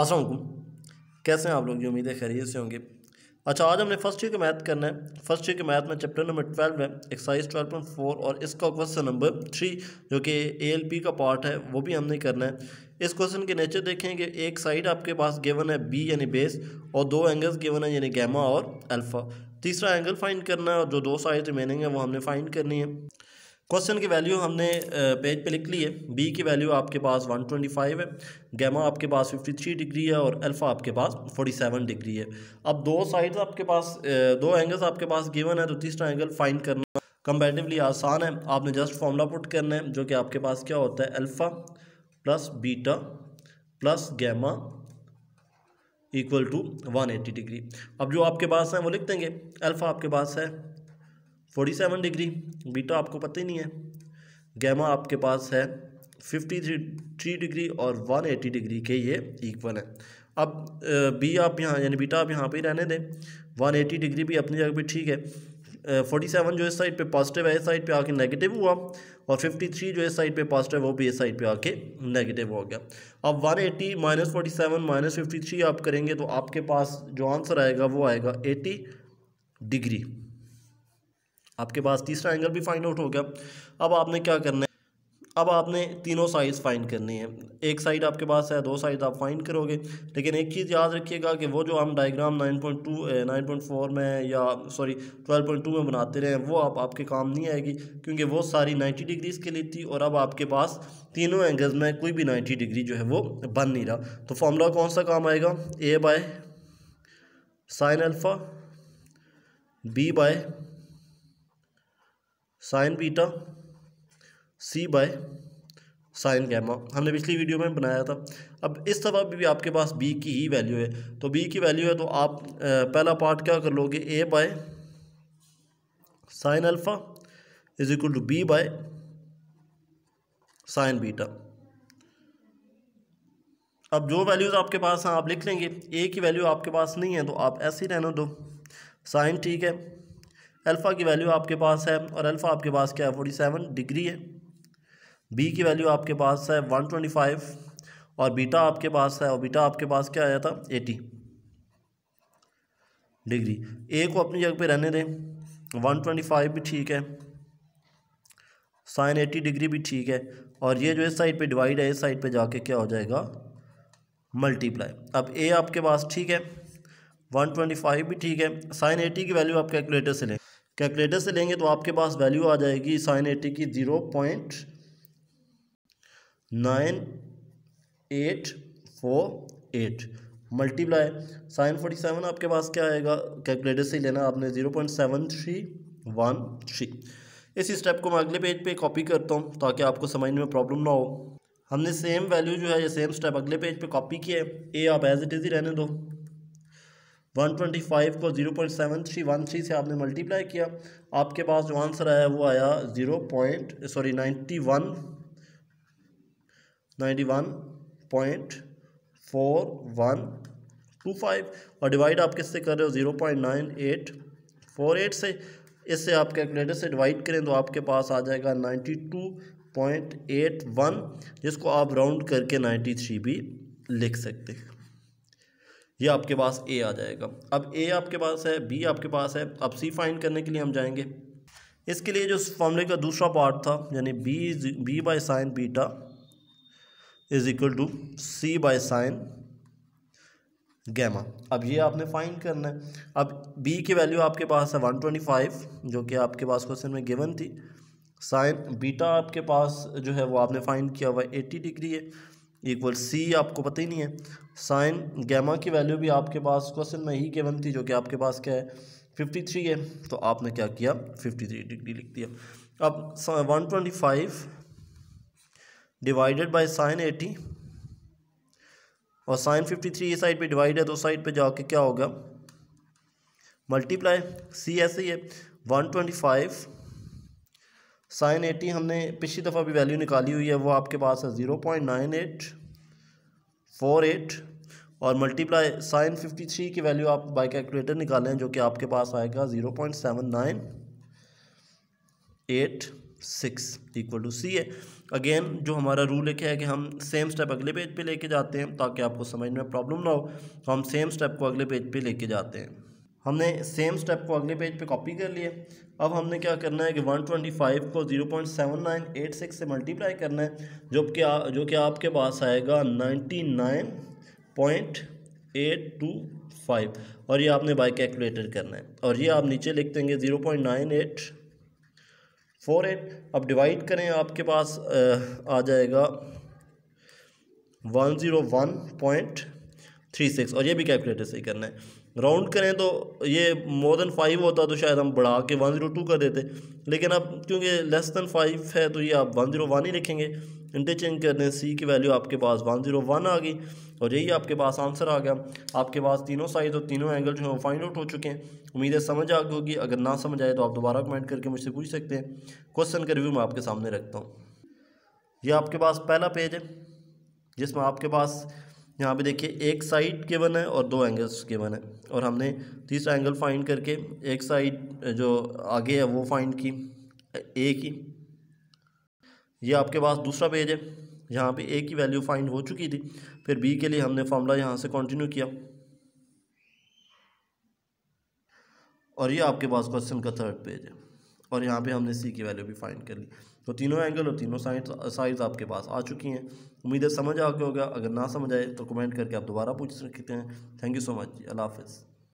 अस्सलाम वालेकुम। कैसे हैं आप लोग? जी उम्मीद है खैरियत से होंगे। अच्छा, आज हमने फर्स्ट ईयर का मैथ करना है। फर्स्ट ईयर के मैथ में चैप्टर नंबर 12 है, एक्सरसाइज 12.4 और इसका क्वेश्चन नंबर 3 जो कि ALP का पार्ट है वो भी हमने करना है। इस क्वेश्चन के नेचर देखेंगे, एक साइड आपके पास गिवन है B यानी बेस और दो एंगल्स गिवन है यानी गैमा और अल्फ़ा। तीसरा एंगल फाइंड करना है और जो दो साइड रिमेनिंग है वो हमने फाइंड करनी है। क्वेश्चन की वैल्यू हमने पेज पे लिख ली है। बी की वैल्यू आपके पास 125 है, गैमा आपके पास 53 डिग्री है और अल्फ़ा आपके पास 47 डिग्री है। अब दो साइड्स आपके पास दो एंगल्स आपके पास गिवन है, तो तीसरा एंगल फाइंड करना कंपैरेटिवली आसान है। आपने जस्ट फॉर्मूला पुट करना है जो कि आपके पास क्या होता है, alpha plus beta plus gamma equal to 180 degree. अब जो आपके पास है वो लिख देंगे। अल्फ़ा आपके पास है 47 डिग्री, बीटा आपको पता ही नहीं है, गैमा आपके पास है 53 डिग्री और 180 डिग्री के ये इक्वल है। अब बी आप यहाँ यानी बीटा आप यहाँ पे ही रहने दें, 180 डिग्री भी अपनी जगह पे ठीक है। 47 जो इस साइड पे पॉजिटिव है इस साइड पे आके नेगेटिव हुआ और 53 जो इस साइड पे पॉजिटिव है वो भी इस साइड पे आके नेगेटिव हो गया। अब 180 माइनस 47 माइनस 53 आप करेंगे तो आपके पास जो आंसर आएगा वो आएगा 80 डिग्री। आपके पास तीसरा एंगल भी फाइंड आउट हो गया। अब आपने क्या करना है, अब आपने तीनों साइड्स फाइंड करनी है। एक साइड आपके पास है, दो साइड आप फाइंड करोगे, लेकिन एक चीज़ याद रखिएगा कि वो जो हम डायग्राम 9.4 में या सॉरी 12.2 में बनाते रहे वो आपके काम नहीं आएगी, क्योंकि वो सारी 90 डिग्रीज़ के लिए थी और अब आपके पास तीनों एंगल्स में कोई भी 90 डिग्री जो है वो बन नहीं रहा। तो फॉर्मूला कौन सा काम आएगा, A by sine alpha, B by sine beta, C by sine gamma. हमने पिछली वीडियो में बनाया था। अब इस दफ़ा भी आपके पास B की ही वैल्यू है, तो B की वैल्यू है तो आप पहला पार्ट क्या कर लोगे, A by sine alpha is equal to B by sine beta. अब जो वैल्यूज़ आपके पास हैं आप लिख लेंगे। A की वैल्यू आपके पास नहीं है तो आप ऐसे ही रहने दो, साइन ठीक है। अल्फ़ा की वैल्यू आपके पास है और अल्फ़ा आपके पास क्या है, 47 डिग्री है। B की वैल्यू आपके पास है 125 और बीटा आपके पास है, और बीटा आपके पास क्या आया था, 80 डिग्री। A को अपनी जगह पे रहने दें, 125 भी ठीक है, साइन 80 डिग्री भी ठीक है, और ये जो इस साइड पे डिवाइड है इस साइड पे जाके क्या हो जाएगा, मल्टीप्लाई। अब A आपके पास ठीक है, 125 भी ठीक है, साइन 80 की वैल्यू आप कैलकुलेटर से लें, कैलकुलेटर से लेंगे तो आपके पास वैल्यू आ जाएगी साइन 80 की 0.9848 मल्टीप्लाई साइन 47 आपके पास क्या आएगा, कैलकुलेटर से ही लेना आपने, 0.7313। इसी स्टेप को मैं अगले पेज पे कॉपी करता हूँ ताकि आपको समझने में प्रॉब्लम ना हो। हमने सेम वैल्यू जो है ये सेम स्टेप अगले पेज पे कॉपी किया है। A आप एज इट इज़ ही रहने दो, 125 को 0.7313 से आपने मल्टीप्लाई किया, आपके पास जो आंसर आया वो आया 91.4125 और डिवाइड आप किससे कर रहे हो, 0.9848 से। इससे आप कैलकुलेटर से डिवाइड करें तो आपके पास आ जाएगा 92.81, जिसको आप राउंड करके 93 भी लिख सकते हैं। ये आपके पास A आ जाएगा। अब A आपके पास है, B आपके पास है। अब C फाइंड करने के लिए हम जाएंगे। इसके लिए जो फॉर्मूले का दूसरा पार्ट था यानी B by sine beta is equal to C by sine gamma. अब ये आपने फाइंड करना है। अब B की वैल्यू आपके पास है 125 जो कि आपके पास क्वेश्चन में गिवन थी। साइन बीटा आपके पास जो है वो आपने फाइंड किया हुआ 80 डिग्री है, इक्वल C आपको पता ही नहीं है। साइन गैमा की वैल्यू भी आपके पास क्वेश्चन में ही गिवन थी जो कि आपके पास क्या है, 53 है, तो आपने क्या किया, 53 डिग्री लिख दिया। अब 125 डिवाइडेड बाय साइन 80 और साइन 53 इस साइड पे डिवाइड है तो साइड पे जाके क्या होगा, मल्टीप्लाई। C ऐसे ही है, 125 साइन 80 हमने पिछली दफ़ा भी वैल्यू निकाली हुई है, वो आपके पास है 0.9848 और मल्टीप्लाई साइन 53 की वैल्यू आप बाय कैलकुलेटर निकालें जो कि आपके पास आएगा 0.7984 6 इक्वल टू सी है। अगेन जो हमारा रूल है क्या है कि हम सेम स्टेप अगले पेज पे लेके जाते हैं ताकि आपको समझ में प्रॉब्लम ना हो। तो हम सेम स्टेप को अगले पेज पे लेके जाते हैं। हमने सेम स्टेप को अगले पेज पे कॉपी कर लिया। अब हमने क्या करना है कि 125 को 0.7986 से मल्टीप्लाई करना है, जो कि आपके पास आएगा 99.825, और ये आपने बाय कैलकुलेटर करना है, और ये आप नीचे लिख देंगे 0.9848। अब डिवाइड करें, आपके पास आ जाएगा 101.36, और ये भी कैलकुलेटर से ही करना है। राउंड करें तो ये मोर देन 5 होता तो शायद हम बढ़ा के 102 कर देते, लेकिन अब क्योंकि लेस देन 5 है तो ये आप 101 ही लिखेंगे। इंटरचेंज कर दें, सी की वैल्यू आपके पास 101 आ गई, और यही आपके पास आंसर आ गया। आपके पास तीनों साइड और तीनों एंगल जो है वो फाइंड आउट हो चुके हैं। उम्मीद है समझ आ गई होगी। अगर ना समझ आए तो आप दोबारा कमेंट करके मुझसे पूछ सकते हैं। क्वेश्चन का रिव्यू मैं आपके सामने रखता हूँ। ये आपके पास पहला पेज है जिसमें आपके पास यहाँ पे देखिए एक साइड गिवन है और 2 एंगल्स गिवन है, और हमने तीसरा एंगल फाइंड करके एक साइड जो आगे है वो फाइंड की ए की। ये आपके पास दूसरा पेज है, यहाँ पे ए की वैल्यू फाइंड हो चुकी थी। फिर बी के लिए हमने फॉर्मूला यहाँ से कंटिन्यू किया, और ये आपके पास क्वेश्चन का थर्ड पेज है, और यहाँ पे हमने सी की वैल्यू भी फाइंड कर ली। तो तीनों एंगल और तीनों साइड्स आपके पास आ चुकी हैं। उम्मीद है समझ आ गया होगा। अगर ना समझ आए तो कमेंट करके आप दोबारा पूछ सकते हैं। Thank you so much. अल्लाह हाफ़िज़।